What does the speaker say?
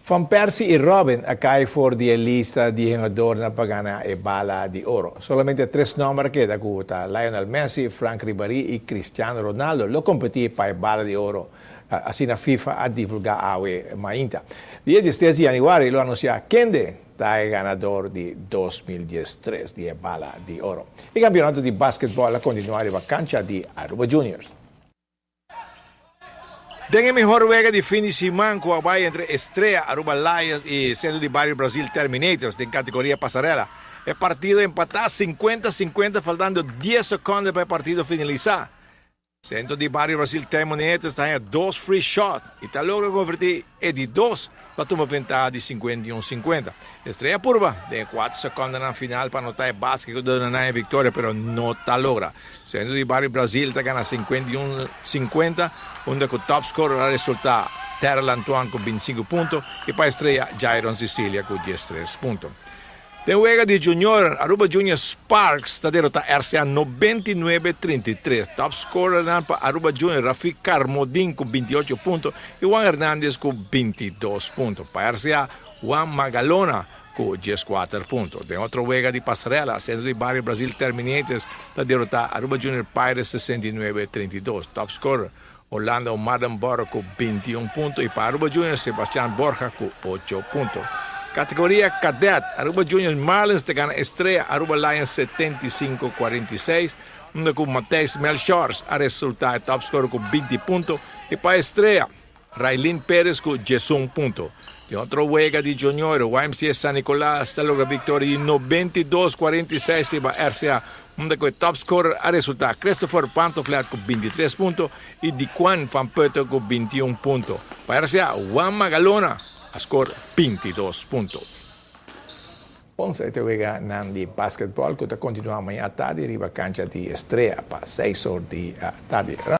Van Persie y Robin acá for die lista di jugadores na pagana e bala di oro. Solamente 3 nombres queda cuta: Lionel Messi, Frank Ribéry y Cristiano Ronaldo lo competí para el bala di oro. Así la FIFA ha divulgado awe mainta. Dia 10 de januari lo anuncia Kende, el ganador de 2013 di bala di oro. Il campionato di basketball continua in vacanza di Aruba Juniors. Den mejor juega de fin de semana que va entre Estrella, Aruba Lions y Centro de Barrio Brasil Terminators en categoría pasarela. El partido empatado 50-50, faltando 10 segundos para el partido finalizar. Centro de Barrio Brasil Terminators está en 2 free shots y está logrando convertir de 2 para tomar ventaja de 51-50. Estrella Purba de 4 segundos en la final para anotar el básquet de una victoria, pero no está logra. Centro de Barrio Brasil está ganando 51-50, donde con top scorer ha resultado Terrell Antoine con 25 puntos y para Estrella Jairon Sicilia con 13 puntos. De juega de Junior, Aruba Junior Sparks está derrotando RCA 99-33. Top scorer para Aruba Junior, Rafik Carmodín con 28 puntos y Juan Hernández con 22 puntos. Para RCA, Juan Magalona con 14 puntos. De otro juega de pasarela, Centro de Barrio Brasil Terminators está derrotando Aruba Junior Pirates 69-32. Top scorer Orlando Madenborough con 21 puntos y para Aruba Junior Sebastián Borja con 8 puntos. Categoría Cadet, Aruba Juniors Marlins te gana Estrella, Aruba Lions 75-46, donde con Mateus Melchors ha resultado top scorer con 20 puntos y para Estrella, Raylin Pérez con 11 puntos. Y otro juega de Junior, YMCA San Nicolás está logrando victoria 92-46 para RCA, donde con top scorer ha resultado Christopher Pantoflat con 23 puntos y Diquan Van Puerto con 21 puntos. Para RCA, Juan Magalona a score 22 puntos. Ponce te juega Nandi Basketball, que continua amanhã à tarde, riba cancha de Estrela para 6 horas da tarde.